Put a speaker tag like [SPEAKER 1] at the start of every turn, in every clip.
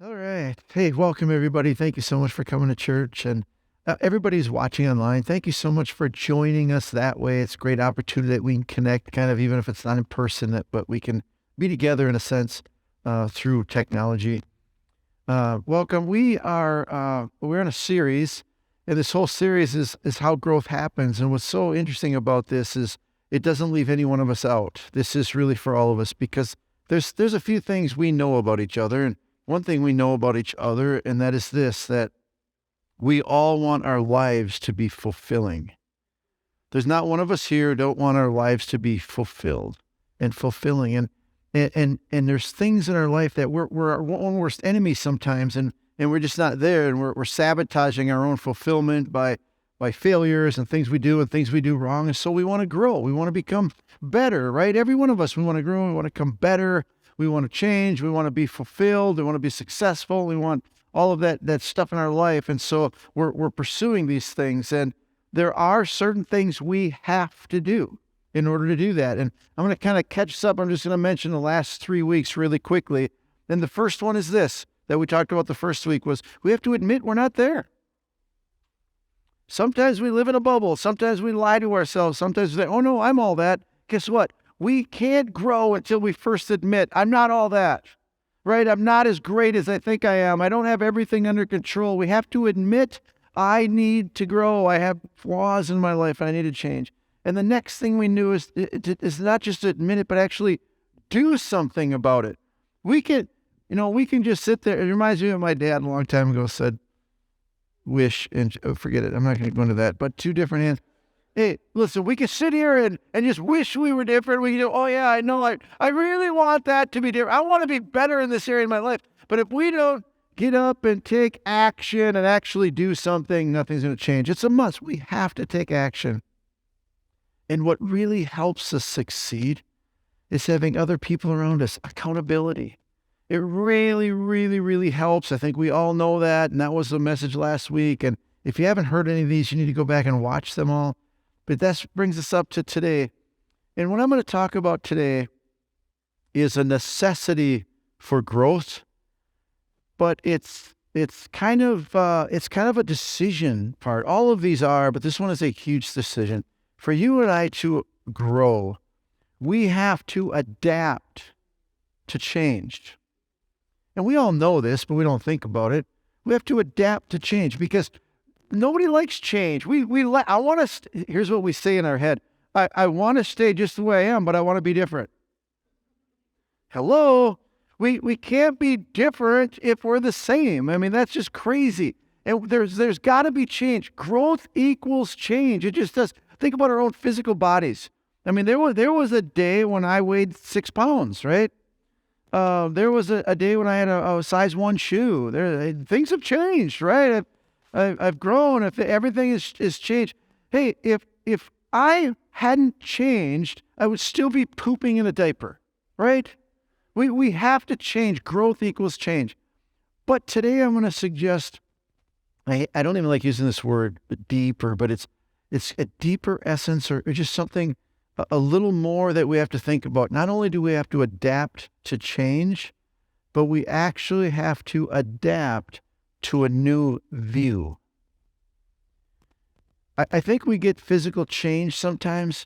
[SPEAKER 1] All right. Hey, welcome everybody. Thank you so much for coming to church, and everybody's watching online. Thank you so much for joining us that way. It's a great opportunity that we can connect, kind of even if it's not in person, but we can be together in a sense through technology. Welcome. We're in a series, and this whole series is how growth happens. And what's so interesting about this is it doesn't leave any one of us out. This is really for all of us because there's a few things we know about each other, and one thing we know about each other, and that is this, that we all want our lives to be fulfilling. There's not one of us here who don't want our lives to be fulfilled and fulfilling. And there's things in our life that we're our own worst enemies sometimes, and we're just not there, and we're sabotaging our own fulfillment by failures and things we do and things we do wrong. And so we want to grow. We want to become better, right? Every one of us, we want to grow. We want to become better. We want to change. We want to be fulfilled. We want to be successful. We want all of that stuff in our life. And so we're pursuing these things. And there are certain things we have to do in order to do that. And I'm going to kind of catch us up. I'm just going to mention the last 3 weeks really quickly. And the first one is this, that we talked about the first week, was we have to admit we're not there. Sometimes we live in a bubble. Sometimes we lie to ourselves. Sometimes we say, oh no, I'm all that. Guess what? We can't grow until we first admit, I'm not all that, right? I'm not as great as I think I am. I don't have everything under control. We have to admit I need to grow. I have flaws in my life and I need to change. And the next thing we knew is not just admit it, but actually do something about it. We can just sit there. It reminds me of my dad a long time ago said, wish and forget it. I'm not going to go into that, but two different hands. Hey, listen, we can sit here and just wish we were different. We can do, oh yeah, I know, I really want that to be different. I want to be better in this area of my life. But if we don't get up and take action and actually do something, nothing's going to change. It's a must. We have to take action. And what really helps us succeed is having other people around us, accountability. It really, really, really helps. I think we all know that, and that was the message last week. And if you haven't heard any of these, you need to go back and watch them all. But that brings us up to today. And what I'm going to talk about today is a necessity for growth, but it's kind of a decision part. All of these are, but this one is a huge decision. For you and I to grow, we have to adapt to change. And we all know this, but we don't think about it. We have to adapt to change because nobody likes change. Here's what we say in our head. I want to stay just the way I am, but I want to be different. Hello? We can't be different if we're the same. I mean, that's just crazy. And there's got to be change. Growth equals change. It just does. Think about our own physical bodies. I mean, there was a day when I weighed 6 pounds, right? There was a day when I had a size 1 shoe. Things have changed, right? I've grown. If everything is changed. Hey, if I hadn't changed, I would still be pooping in a diaper, right? We have to change. Growth equals change. But today I'm going to suggest, I don't even like using this word deeper, but it's a deeper essence or just something a little more that we have to think about. Not only do we have to adapt to change, but we actually have to adapt to a new view. I think we get physical change sometimes,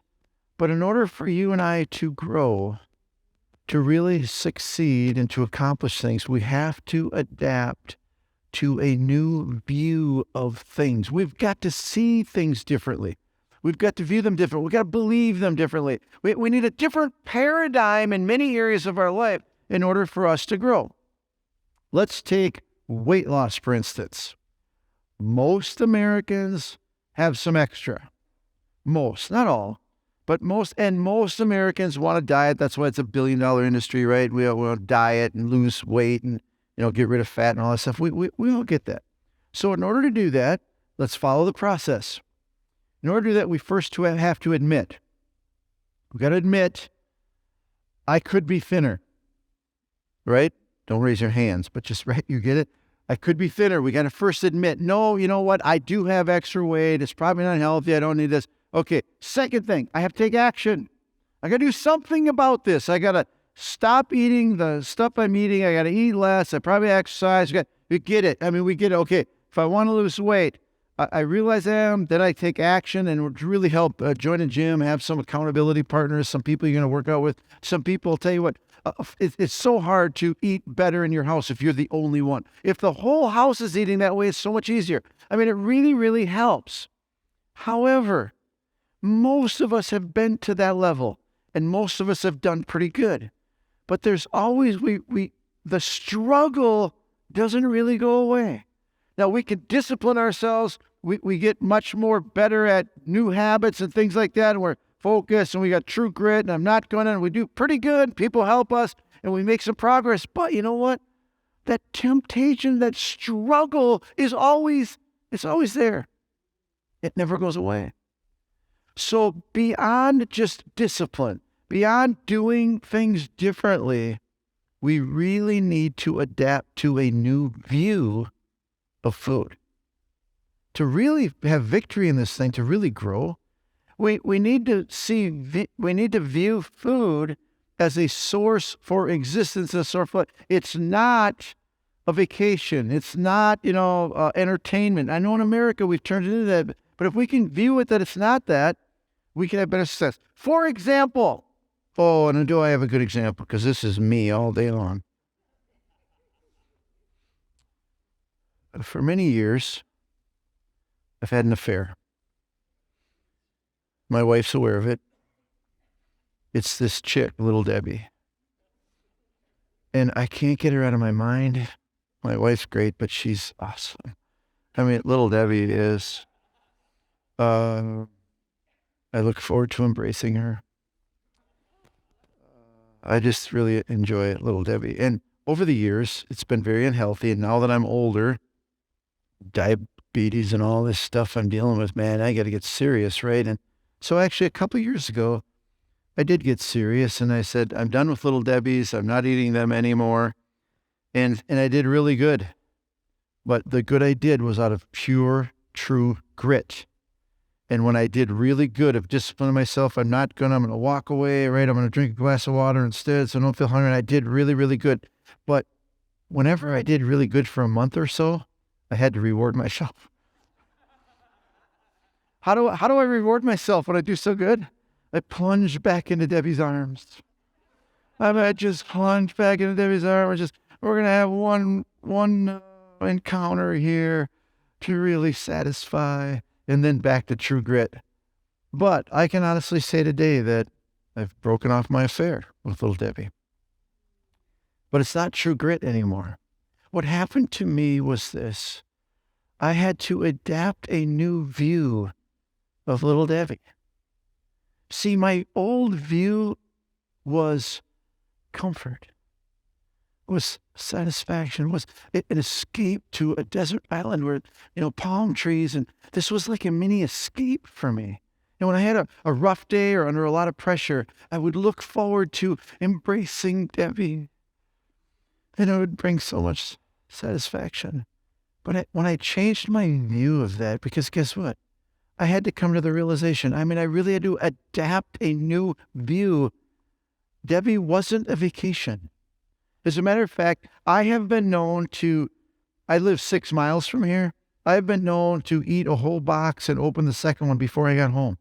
[SPEAKER 1] but in order for you and I to grow, to really succeed and to accomplish things, we have to adapt to a new view of things. We've got to see things differently. We've got to view them differently. We've got to believe them differently. We need a different paradigm in many areas of our life in order for us to grow. Let's take weight loss, for instance. Most Americans have some extra. Most, not all, but most Americans want to diet. That's why it's $1 billion industry, right? We want to diet and lose weight and get rid of fat and all that stuff. We all get that. So in order to do that, let's follow the process. In order to do that, we first have to admit. We've got to admit, I could be thinner, right? Don't raise your hands, but just, right, you get it? I could be thinner. We got to first admit, no, you know what? I do have extra weight. It's probably not healthy. I don't need this. Okay, second thing, I have to take action. I got to do something about this. I got to stop eating the stuff I'm eating. I got to eat less. I probably exercise. We get it. I mean, we get it. Okay, if I want to lose weight, I realize I am, then I take action and would really help join a gym, have some accountability partners, some people you're going to work out with. Some people will tell you what, it's so hard to eat better in your house if you're the only one. If the whole house is eating that way, it's so much easier. I mean, it really, really helps. However, most of us have been to that level and most of us have done pretty good. But there's always, the struggle doesn't really go away. Now, we can discipline ourselves. We get much more better at new habits and things like that. And we're focused and we got true grit and I'm not going to, and we do pretty good. People help us and we make some progress. But you know what? That temptation, that struggle it's always there. It never goes away. So beyond just discipline, beyond doing things differently, we really need to adapt to a new view of food. To really have victory in this thing, to really grow, we need to view food as a source for existence, a source for, it's not a vacation. It's not, entertainment. I know in America we've turned it into that, but if we can view it that it's not that, we can have better success. For example, and do I have a good example? Because this is me all day long. For many years, I've had an affair. My wife's aware of it. It's this chick, Little Debbie. And I can't get her out of my mind. My wife's great, but she's awesome. I mean, Little Debbie is, I look forward to embracing her. I just really enjoy Little Debbie. And over the years, it's been very unhealthy. And now that I'm older, diabetes and all this stuff I'm dealing with, man, I got to get serious, right? And so actually a couple of years ago, I did get serious and I said, I'm done with Little Debbie's. I'm not eating them anymore. And I did really good. But the good I did was out of pure, true grit. And when I did really good of disciplining myself, I'm going to walk away, right? I'm going to drink a glass of water instead so I don't feel hungry. And I did really, really good. But whenever I did really good for a month or so, I had to reward myself. How do I reward myself when I do so good? I plunge back into Debbie's arms. I just plunge back into Debbie's arms. We're going to have one encounter here to really satisfy, and then back to true grit. But I can honestly say today that I've broken off my affair with Little Debbie. But it's not true grit anymore. What happened to me was this. I had to adapt a new view of Little Debbie. See, my old view was comfort, was satisfaction, was an escape to a desert island where, palm trees, and this was like a mini escape for me. And when I had a rough day or under a lot of pressure, I would look forward to embracing Debbie. And it would bring so much satisfaction. But when I changed my view of that, because guess what? I had to come to the realization. I really had to adapt a new view. Debbie wasn't a vacation. As a matter of fact, I live 6 miles from here. I've been known to eat a whole box and open the second one before I got home.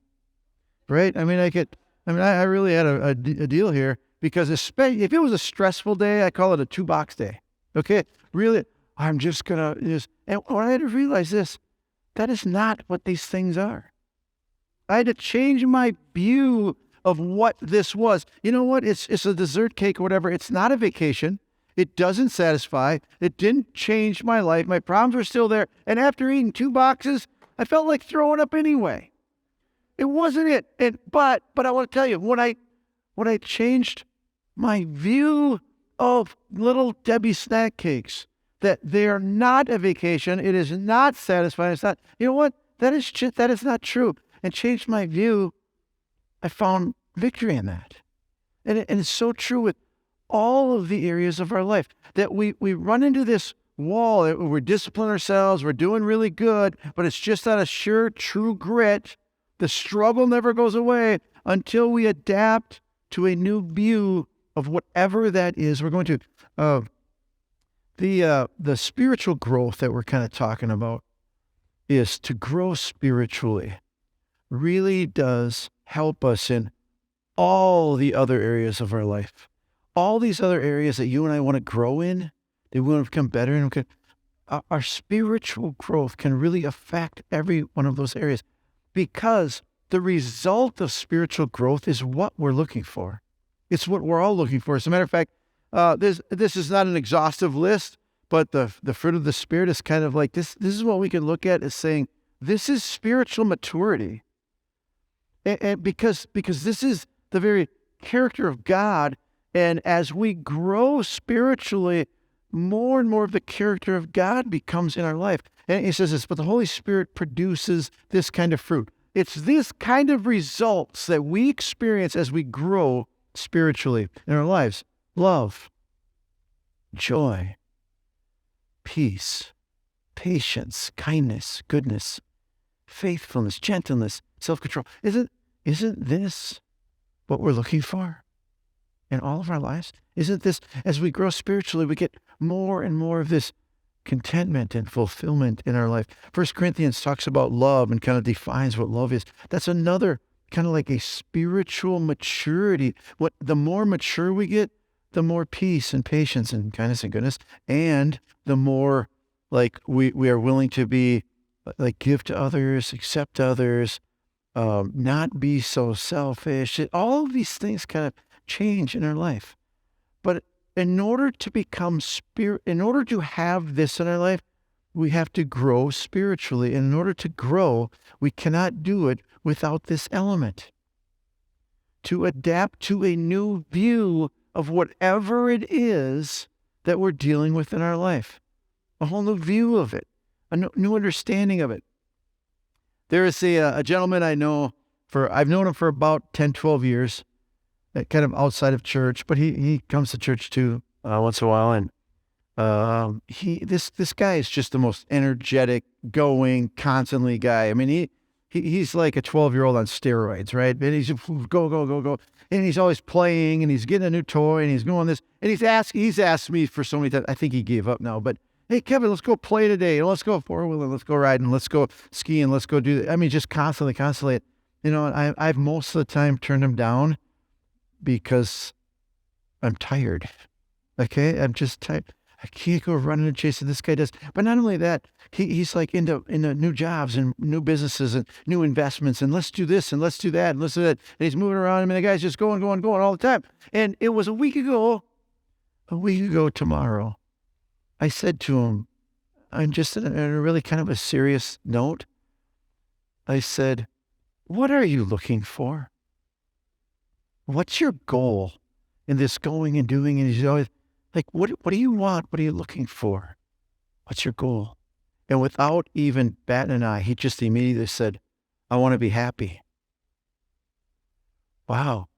[SPEAKER 1] Right? I really had a deal here because especially if it was a stressful day, I call it a 2-box day. Okay? Really, I'm just going to and when I had to realize this, that is not what these things are. I had to change my view of what this was. You know what? It's a dessert cake or whatever. It's not a vacation. It doesn't satisfy. It didn't change my life. My problems were still there. And after eating 2 boxes, I felt like throwing up anyway. It wasn't it. But I want to tell you, when I changed my view of Little Debbie snack cakes, that they are not a vacation. It is not satisfying. It's not, you know what? That is not true. And changed my view. I found victory in that. And it's so true with all of the areas of our life that we run into this wall. We're disciplining ourselves. We're doing really good, but it's just out of sheer true grit. The struggle never goes away until we adapt to a new view of whatever that is. We're going to the spiritual growth that we're kind of talking about is to grow spiritually really does help us in all the other areas of our life. All these other areas that you and I want to grow in, that we want to become better in, our spiritual growth can really affect every one of those areas because the result of spiritual growth is what we're looking for. It's what we're all looking for. As a matter of fact, this is not an exhaustive list, but the fruit of the Spirit is kind of like this. This is what we can look at as saying, this is spiritual maturity. And because this is the very character of God. And as we grow spiritually, more and more of the character of God becomes in our life. And he says this, but the Holy Spirit produces this kind of fruit. It's this kind of results that we experience as we grow spiritually in our lives. Love, joy, peace, patience, kindness, goodness, faithfulness, gentleness, self-control. Isn't this what we're looking for in all of our lives? Isn't this, as we grow spiritually, we get more and more of this contentment and fulfillment in our life. 1 Corinthians talks about love and kind of defines what love is. That's another kind of like a spiritual maturity. The more mature we get, the more peace and patience and kindness and goodness, and the more like we are willing to be like give to others, accept others, not be so selfish. All of these things kind of change in our life. But in order to become in order to have this in our life, we have to grow spiritually. And in order to grow, we cannot do it without this element. To adapt to a new view of whatever it is that we're dealing with in our life. A whole new view of it, a new understanding of it. There is a gentleman I know I've known him for about 10, 12 years, kind of outside of church, but he comes to church too once in a while. And this guy is just the most energetic, going, constantly guy. I mean, he's like a 12-year-old on steroids, right? And he's go. And he's always playing, and he's getting a new toy, and he's going this. And he's asked me for so many times. I think he gave up now, but hey, Kevin, let's go play today. Let's go four-wheeling. Let's go riding. Let's go skiing. Let's go do that. I mean, just constantly. You know, I've most of the time turned him down because I'm tired. Okay? I'm just tired. I can't go running and chasing this guy does. But not only that, he's like into new jobs and new businesses and new investments and let's do this and let's do that and let's do that. And he's moving around. I mean, the guy's just going all the time. And it was a week ago tomorrow, I said to him, I'm just in a really kind of a serious note. I said, what are you looking for? What's your goal in this going and doing? And he's always like, what do you want? What are you looking for? What's your goal? And without even batting an eye, he just immediately said, I want to be happy. Wow.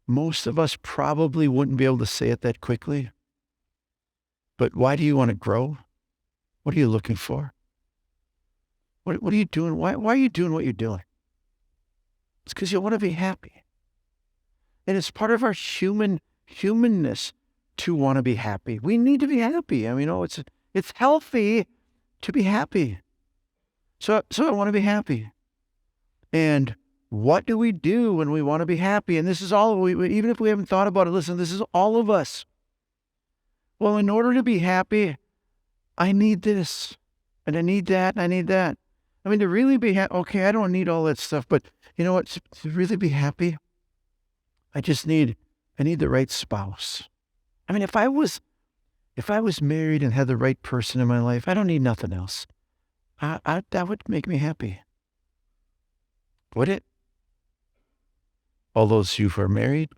[SPEAKER 1] Most of us probably wouldn't be able to say it that quickly. But why do you want to grow? What are you looking for? What are you doing? Why are you doing what you're doing? It's because you want to be happy. And it's part of our humanness to want to be happy. We need to be happy. I mean, it's healthy to be happy. So I want to be happy. And what do we do when we want to be happy? And this is all even if we haven't thought about it, listen, this is all of us. Well, in order to be happy, I need this, and I need that, and I need that. I mean, to really be happy, okay, I don't need all that stuff, but you know what? To really be happy, I need the right spouse. I mean, if I was married and had the right person in my life, I don't need nothing else. That would make me happy. Would it? All those you who are married,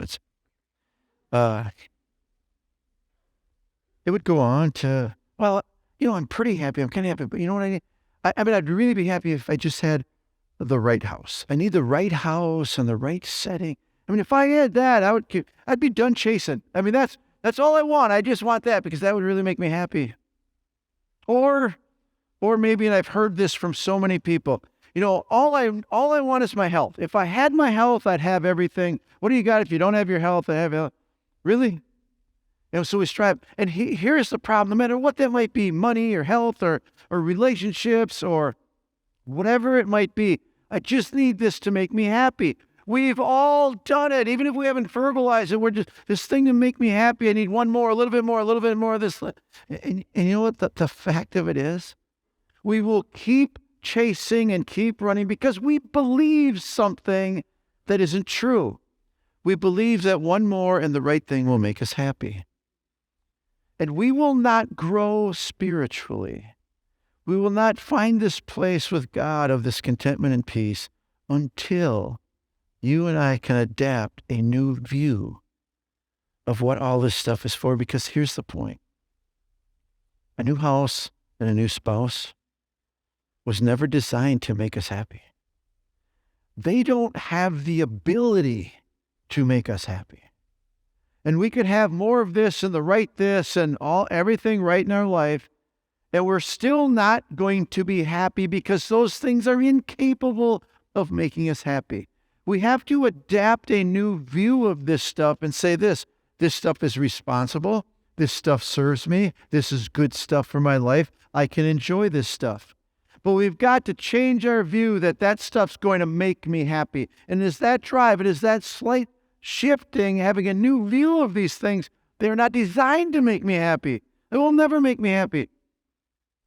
[SPEAKER 1] it would go on to, well, I'm pretty happy. I'm kind of happy, but you know what I need? I mean, I'd really be happy if I just had the right house. I need the right house and the right setting. I mean, if I had that, I'd be done chasing. I mean, that's all I want. I just want that because that would really make me happy. Or maybe, and I've heard this from so many people, All I want is my health. If I had my health, I'd have everything. What do you got if you don't have your health? I have health. Really? So we strive. And here's the problem. No matter what that might be, money or health or relationships or whatever it might be, I just need this to make me happy. We've all done it. Even if we haven't verbalized it, we're just, this thing to make me happy. I need one more, a little bit more of this. And you know what the fact of it is? We will keep chasing and keep running because we believe something that isn't true. We believe that one more and the right thing will make us happy. And we will not grow spiritually. We will not find this place with God of this contentment and peace until you and I can adapt a new view of what all this stuff is for. Because here's the point. A new house and a new spouse was never designed to make us happy. They don't have the ability to make us happy. And we could have more of this and the right this and everything right in our life, and we're still not going to be happy because those things are incapable of making us happy. We have to adapt a new view of this stuff and say this stuff is responsible. This stuff serves me. This is good stuff for my life. I can enjoy this stuff. But we've got to change our view that stuff's going to make me happy. And as that drive, it is that slight shifting, having a new view of these things. They're not designed to make me happy. They will never make me happy.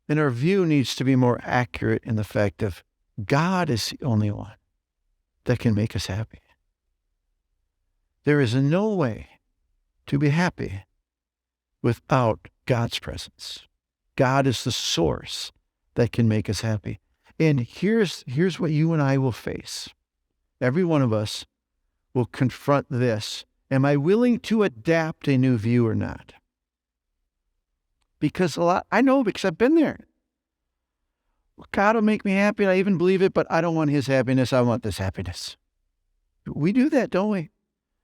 [SPEAKER 1] And our view needs to be more accurate in the fact of God is the only one that can make us happy. There is no way to be happy without God's presence. God is the source that can make us happy. And here's what you and I will face. Every one of us will confront this. Am I willing to adapt a new view or not? Because I know because I've been there. God will make me happy, and I even believe it, but I don't want his happiness. I want this happiness. We do that, don't we?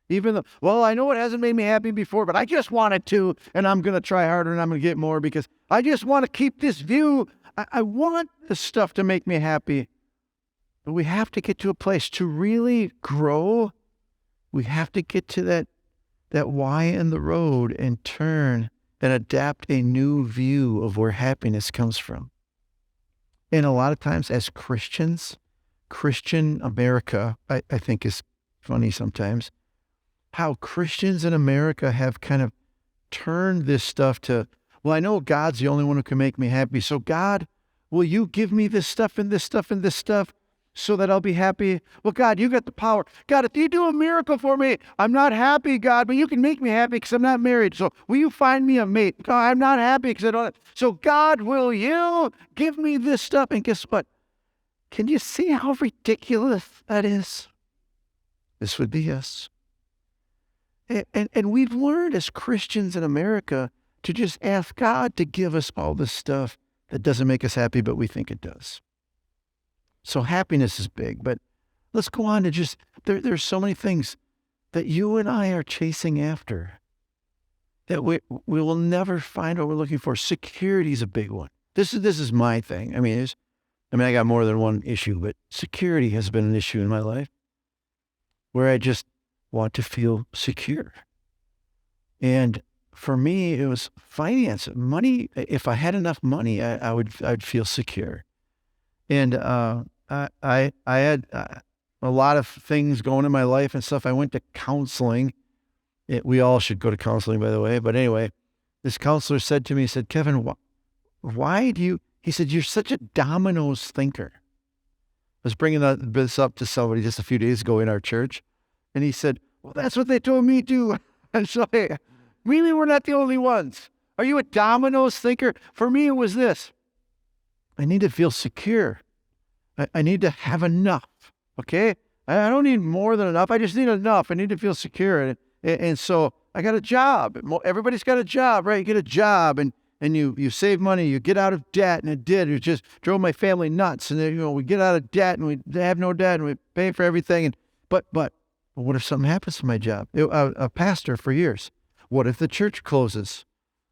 [SPEAKER 1] Even though, well, I know it hasn't made me happy before, but I just want it to, and I'm going to try harder, and I'm going to get more because I just want to keep this view. I want this stuff to make me happy. But we have to get to a place to really grow. We have to get to that Y in the road and turn and adapt a new view of where happiness comes from. And a lot of times as Christians, Christian America, I think is funny sometimes, how Christians in America have kind of turned this stuff to, well, I know God's the only one who can make me happy. So God, will you give me this stuff and this stuff and this stuff so that I'll be happy? Well, God, you got the power. God, if you do a miracle for me, I'm not happy, God, but you can make me happy because I'm not married. So will you find me a mate? God, I'm not happy because I don't. So God, will you give me this stuff? And guess what? Can you see how ridiculous that is? This would be us. And we've learned as Christians in America to just ask God to give us all this stuff that doesn't make us happy, but we think it does. So happiness is big, but let's go on to just, there's so many things that you and I are chasing after that we will never find what we're looking for. Security is a big one. This is my thing. I mean, I got more than one issue, but security has been an issue in my life where I just want to feel secure. And for me, it was finance, money. If I had enough money, I'd feel secure. And I had a lot of things going in my life and stuff. I went to counseling. We all should go to counseling, by the way. But anyway, this counselor said to me, he said, Kevin, why do you, he said, you're such a dominoes thinker. I was bringing this up to somebody just a few days ago in our church. And he said, well, that's what they told me too. And so, hey, really, we're not the only ones. Are you a dominoes thinker? For me, it was this. I need to feel secure. I need to have enough, okay? I don't need more than enough. I just need enough. I need to feel secure. And so I got a job. Everybody's got a job, right? You get a job and you save money. You get out of debt, and it did. It just drove my family nuts. And then, we get out of debt, and we have no debt, and we pay for everything. But what if something happens to my job? A pastor for years. What if the church closes?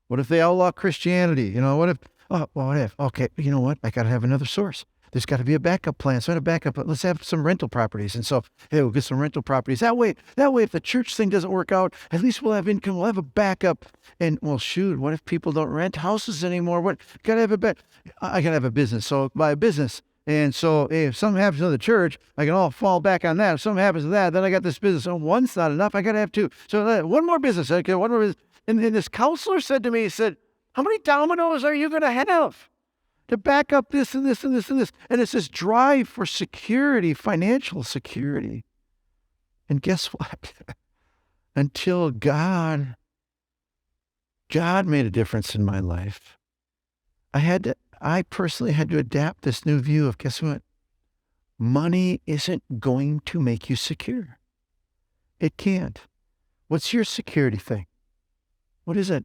[SPEAKER 1] What if they outlaw Christianity? What if? Okay, you know what? I got to have another source. there's got to be a backup plan. So I had a backup. Let's have some rental properties. And so, hey, we'll get some rental properties. That way, if the church thing doesn't work out, at least we'll have income. We'll have a backup. And well, shoot, what if people don't rent houses anymore? What? Got to have I got to have a business. So buy a business. And so, hey, if something happens to the church, I can all fall back on that. If something happens to that, then I got this business. So one's not enough. I got to have two. So one more business. Okay, one more business. And this counselor said to me, he said, how many dominoes are you going to have to back up this and this and this and this? And it's this drive for security, financial security. And guess what? Until God made a difference in my life, I personally had to adapt this new view of, guess what? Money isn't going to make you secure. It can't. What's your security thing? What is it?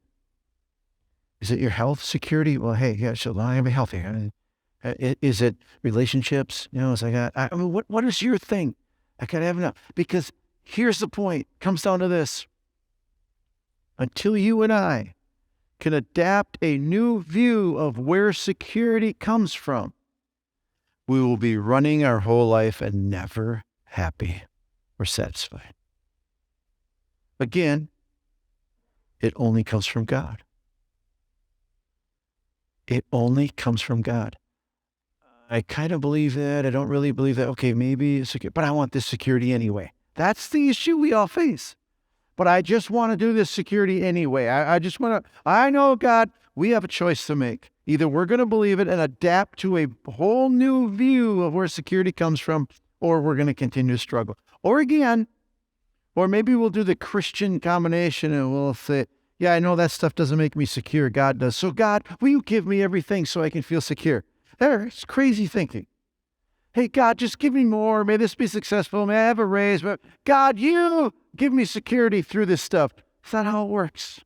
[SPEAKER 1] Is it your health security? Well, hey, yeah, so I am healthy. Is it relationships? It's like, what is your thing? I gotta have enough. Because here's the point. Comes down to this. Until you and I can adapt a new view of where security comes from, we will be running our whole life and never happy or satisfied. Again, it only comes from God. It only comes from God. I kind of believe that. I don't really believe that. Okay, maybe it's secure, but I want this security anyway. That's the issue we all face. But I just want to do this security anyway. I know, God, we have a choice to make. Either we're going to believe it and adapt to a whole new view of where security comes from, or we're going to continue to struggle. Or maybe we'll do the Christian combination and we'll say, yeah, I know that stuff doesn't make me secure. God does. So God, will you give me everything so I can feel secure? There's crazy thinking. Hey, God, just give me more. May this be successful. May I have a raise. But God, you give me security through this stuff. That's not how it works.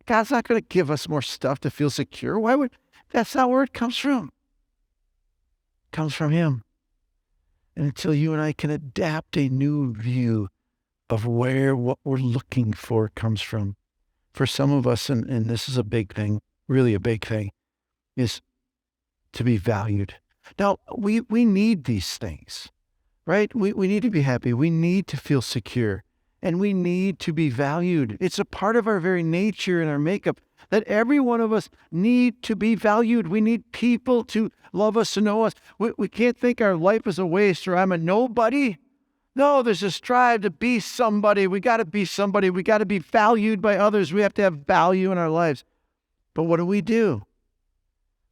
[SPEAKER 1] God's not going to give us more stuff to feel secure. That's not where it comes from. It comes from Him. And until you and I can adapt a new view of where what we're looking for comes from. For some of us, and this is a big thing, really a big thing, is to be valued. Now, we need these things, right? We need to be happy. We need to feel secure. And we need to be valued. It's a part of our very nature and our makeup that every one of us need to be valued. We need people to love us, to know us. We can't think our life is a waste or I'm a nobody. No, there's a strive to be somebody. We got to be somebody. We got to be valued by others. We have to have value in our lives. But what do?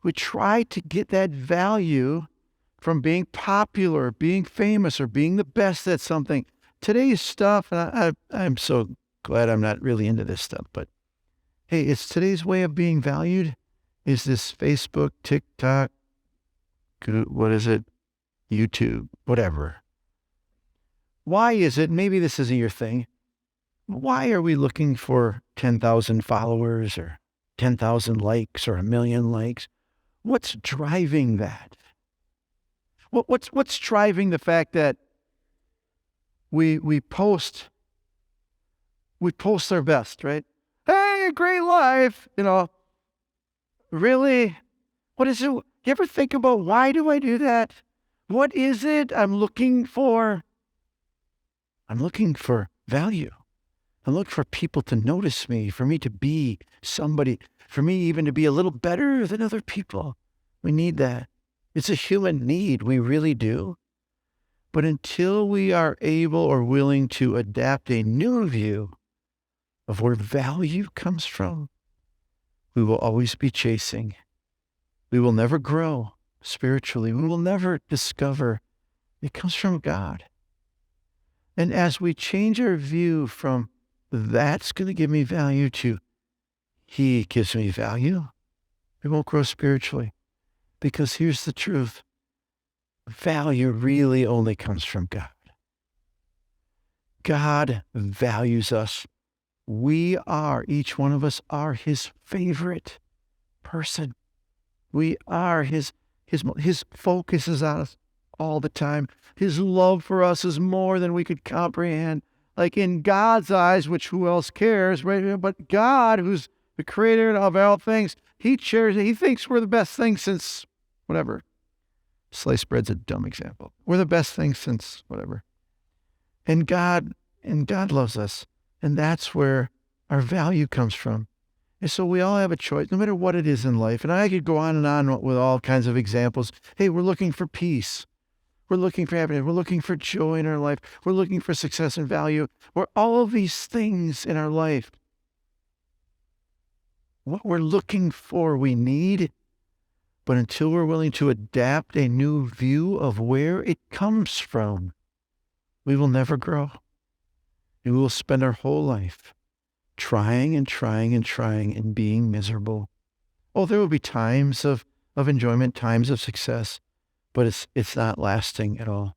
[SPEAKER 1] We try to get that value from being popular, being famous, or being the best at something. Today's stuff, and I'm so glad I'm not really into this stuff, but hey, it's today's way of being valued is this Facebook, TikTok, what is it? YouTube, whatever. Why is it, maybe this isn't your thing, why are we looking for 10,000 followers or 10,000 likes or 1 million likes? What's driving that? What's driving the fact that we post our best, right? Hey, great life, really? What is it? You ever think about why do I do that? What is it I'm looking for? I'm looking for value. I'm looking for people to notice me, for me to be somebody, for me even to be a little better than other people. We need that. It's a human need. We really do. But until we are able or willing to adapt a new view of where value comes from, we will always be chasing. We will never grow spiritually. We will never discover it comes from God. And as we change our view from that's going to give me value to He gives me value, we won't grow spiritually. Because here's the truth. Value really only comes from God. God values us. Each one of us are His favorite person. We are His focus is on us all the time. His love for us is more than we could comprehend. Like in God's eyes, which who else cares, right? But God, who's the creator of all things, He thinks we're the best thing since whatever. Sliced bread's a dumb example. We're the best thing since whatever. And God loves us. And that's where our value comes from. And so we all have a choice, no matter what it is in life. And I could go on and on with all kinds of examples. Hey, we're looking for peace. We're looking for happiness. We're looking for joy in our life. We're looking for success and value. We're all of these things in our life. What we're looking for, we need. But until we're willing to adapt a new view of where it comes from, we will never grow. And we will spend our whole life trying and trying and trying and being miserable. Oh, there will be times of enjoyment, times of success, but it's not lasting at all.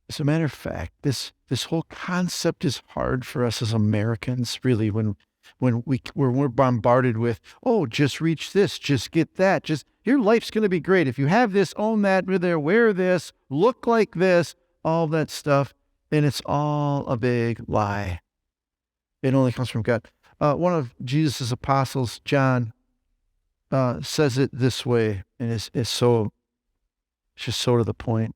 [SPEAKER 1] As a matter of fact, this whole concept is hard for us as Americans, really, when we're bombarded with, oh, just reach this, just get that, just your life's going to be great. If you have this, own that, wear this, look like this, all that stuff, and it's all a big lie. It only comes from God. One of Jesus' apostles, John, says it this way, and it's just so to the point.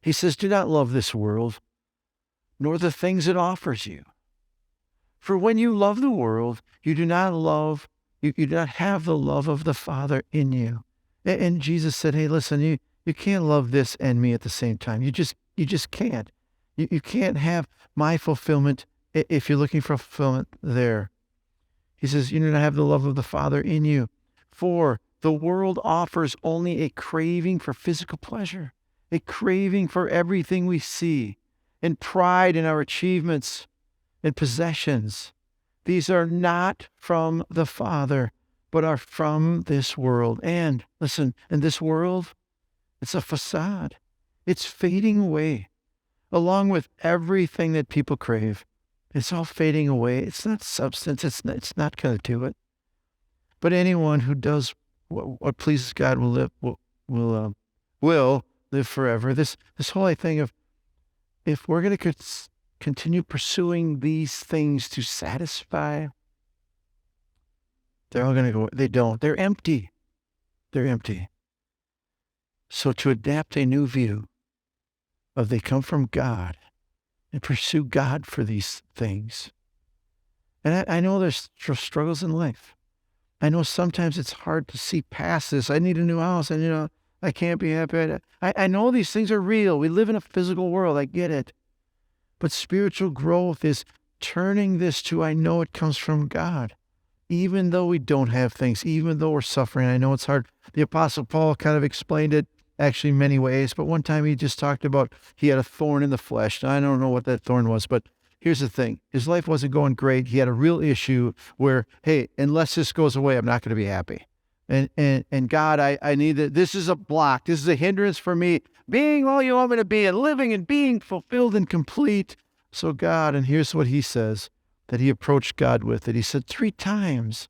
[SPEAKER 1] He says, do not love this world, nor the things it offers you. For when you love the world, you do not have the love of the Father in you. And Jesus said, hey, listen, you can't love this and me at the same time. You just can't. You can't have my fulfillment if you're looking for fulfillment there. He says, you do not have the love of the Father in you. For the world offers only a craving for physical pleasure, a craving for everything we see, and pride in our achievements and possessions. These are not from the Father, but are from this world. And listen, in this world, it's a facade. It's fading away, along with everything that people crave. It's all fading away. It's not substance. It's not going to do it. But anyone who does what pleases God will live forever. This whole thing of, if we're going to continue pursuing these things to satisfy, they're all going to go. They don't. They're empty. They're empty. So to adapt a new view of they come from God and pursue God for these things. And I know there's struggles in life. I know sometimes it's hard to see past this. I need a new house, and I can't be happy. I know these things are real. We live in a physical world. I get it. But spiritual growth is turning this to, I know it comes from God. Even though we don't have things, even though we're suffering, I know it's hard. The Apostle Paul kind of explained it actually in many ways, but one time he just talked about he had a thorn in the flesh. Now, I don't know what that thorn was, but here's the thing. His life wasn't going great. He had a real issue where, hey, unless this goes away, I'm not going to be happy. And God, I need that. This is a block. This is a hindrance for me being all you want me to be and living and being fulfilled and complete. So God, and here's what he says that he approached God with it. He said, 3 times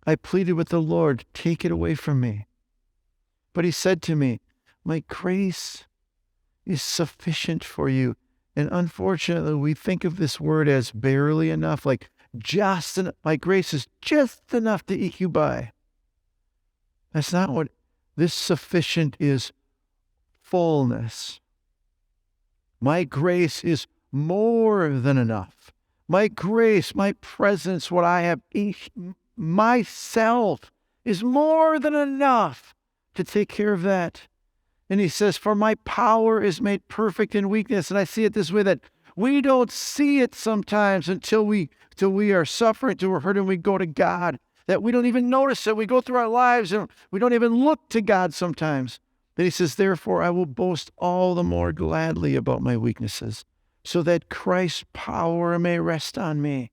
[SPEAKER 1] I pleaded with the Lord, take it away from me. But he said to me, my grace is sufficient for you. And unfortunately, we think of this word as barely enough, like just enough. My grace is just enough to eke you by. That's not what this sufficient is. Fullness. My grace is more than enough. My grace, my presence, what I have, myself is more than enough to take care of that. And he says, for my power is made perfect in weakness. And I see it this way, that we don't see it sometimes until we are suffering, until we're hurting, we go to God. That we don't even notice it. We go through our lives and we don't even look to God sometimes. Then he says, therefore, I will boast all the more gladly about my weaknesses, so that Christ's power may rest on me.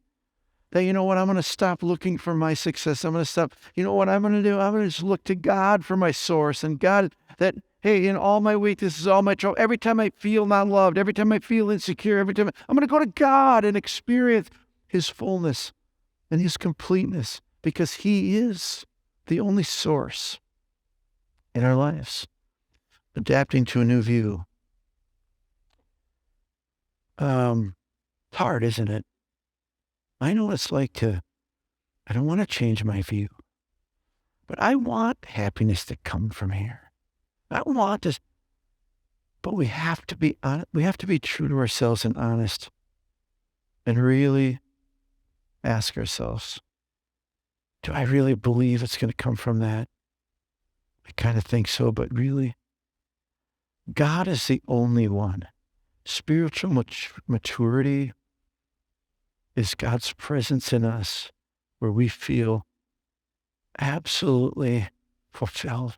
[SPEAKER 1] That, I'm going to stop looking for my success. I'm going to stop. You know what I'm going to do? I'm going to just look to God for my source. And God, that, hey, in all my weaknesses, all my trouble, every time I feel not loved, every time I feel insecure, every time I'm going to go to God and experience his fullness and his completeness, because he is the only source in our lives. Adapting to a new view. It's hard, isn't it? I know what it's like I don't want to change my view. But I want happiness to come from here. I want this, but we have to be honest. We have to be true to ourselves and honest and really ask ourselves, do I really believe it's going to come from that? I kind of think so, but really, God is the only one. Spiritual maturity is God's presence in us where we feel absolutely fulfilled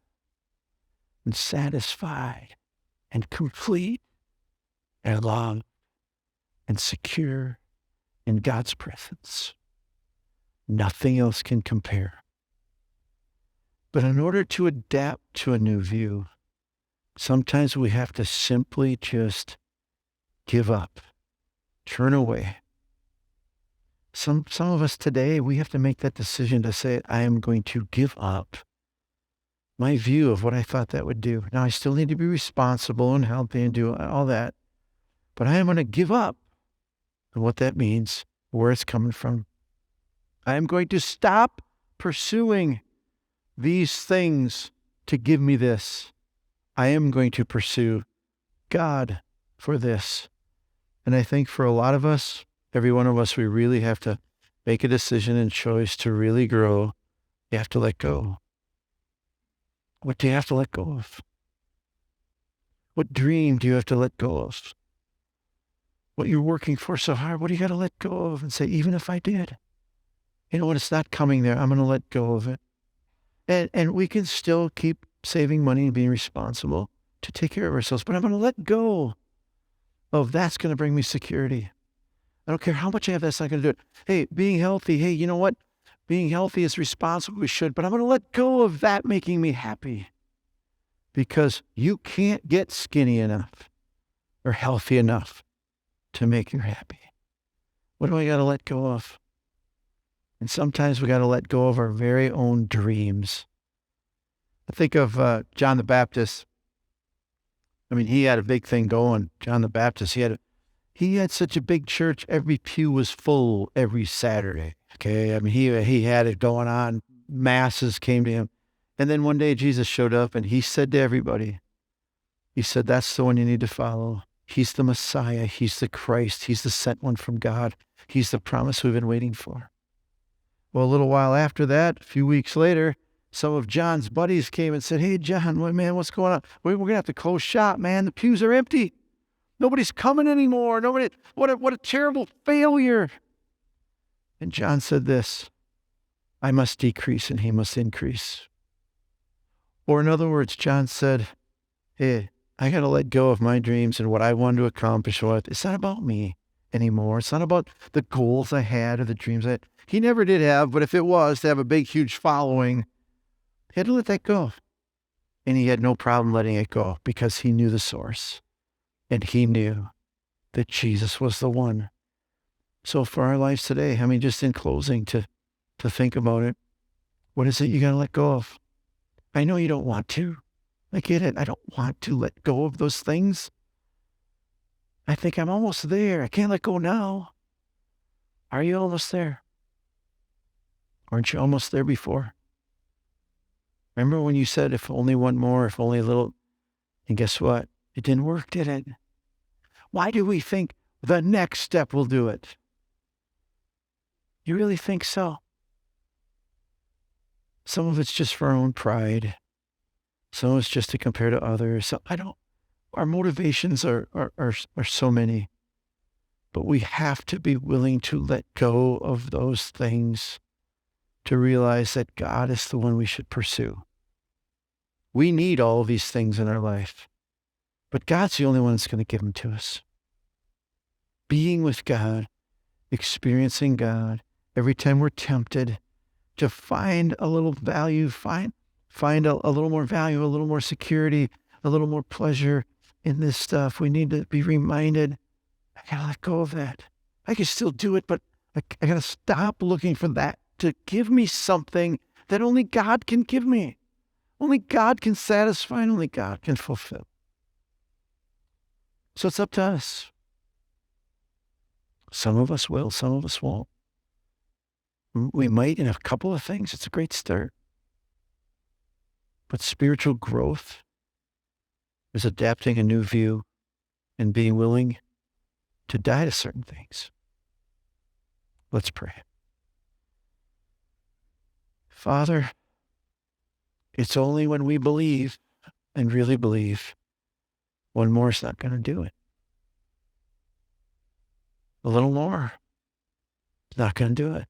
[SPEAKER 1] and satisfied and complete and loved and secure in God's presence. Nothing else can compare. But in order to adapt to a new view, sometimes we have to simply just give up, turn away. Some of us today, we have to make that decision to say, I am going to give up my view of what I thought that would do. Now, I still need to be responsible and healthy and do all that, but I am going to give up and what that means, where it's coming from. I am going to stop pursuing these things to give me this. I am going to pursue God for this. And I think for a lot of us, every one of us, we really have to make a decision and choice to really grow. You have to let go. What do you have to let go of? What dream do you have to let go of? What you're working for so hard, what do you got to let go of and say, even if I did, you know what, it's not coming there, I'm going to let go of it. And we can still keep saving money and being responsible to take care of ourselves, but I'm going to let go of that's going to bring me security. I don't care how much I have, that's not going to do it. Hey, being healthy, hey, you know what? Being healthy is responsible, we should, but I'm going to let go of that making me happy. Because you can't get skinny enough or healthy enough to make you happy. What do I got to let go of? And sometimes we got to let go of our very own dreams. I think of John the Baptist. I mean, he had a big thing going. John the Baptist, he had such a big church. Every pew was full every Saturday. Okay. I mean, he had it going on. Masses came to him. And then one day Jesus showed up and he said to everybody, he said, that's the one you need to follow. He's the Messiah. He's the Christ. He's the sent one from God. He's the promise we've been waiting for. Well, a little while after that, a few weeks later, some of John's buddies came and said, hey, John, man, what's going on? We're going to have to close shop, man. The pews are empty. Nobody's coming anymore. What a terrible failure. And John said this, I must decrease and he must increase. Or in other words, John said, hey, I got to let go of my dreams and what I wanted to accomplish. It's not about me anymore. It's not about the goals I had or the dreams I had. He never did have, but if it was to have a big, huge following, he had to let that go. And he had no problem letting it go because he knew the source. And he knew that Jesus was the one. So for our lives today, I mean, just in closing to think about it, what is it you got to let go of? I know you don't want to. I get it. I don't want to let go of those things. I think I'm almost there. I can't let go now. Are you almost there? Weren't you almost there before? Remember when you said, if only one more, if only a little, and guess what? It didn't work, did it? Why do we think the next step will do it? You really think so? Some of it's just for our own pride. Some of it's just to compare to others. So our motivations are so many, but we have to be willing to let go of those things to realize that God is the one we should pursue. We need all of these things in our life, but God's the only one that's going to give them to us. Being with God, experiencing God, every time we're tempted to find a little value, find a little more value, a little more security, a little more pleasure in this stuff, we need to be reminded, I got to let go of that. I can still do it, but I got to stop looking for that to give me something that only God can give me. Only God can satisfy and only God can fulfill. So it's up to us. Some of us will, some of us won't. We might in a couple of things. It's a great start. But spiritual growth is adapting a new view and being willing to die to certain things. Let's pray. Father, it's only when we believe and really believe, one more is not going to do it. A little more is not going to do it.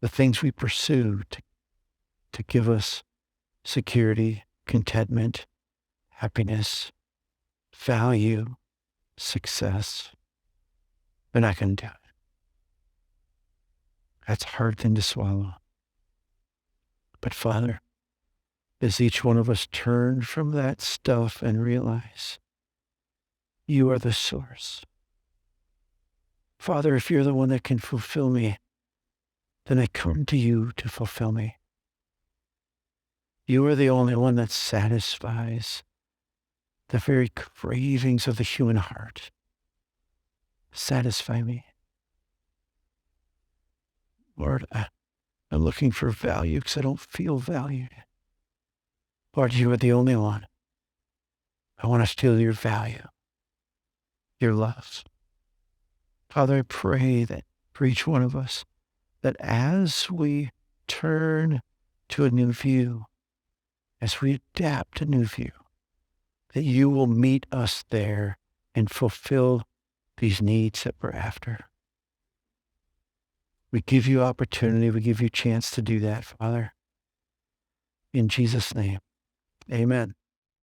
[SPEAKER 1] The things we pursue to give us security, contentment, happiness, value, success, they're not going to do it. That's a hard thing to swallow. But Father, as each one of us turn from that stuff and realize you are the source. Father, if you're the one that can fulfill me, then I come to you to fulfill me. You are the only one that satisfies the very cravings of the human heart. Satisfy me. Lord, I'm looking for value because I don't feel valued. Lord, you are the only one. I want to feel your value, your love. Father, I pray that for each one of us, that as we turn to a new view, as we adapt a new view, that you will meet us there and fulfill these needs that we're after. We give you opportunity. We give you chance to do that, Father. In Jesus' name, amen.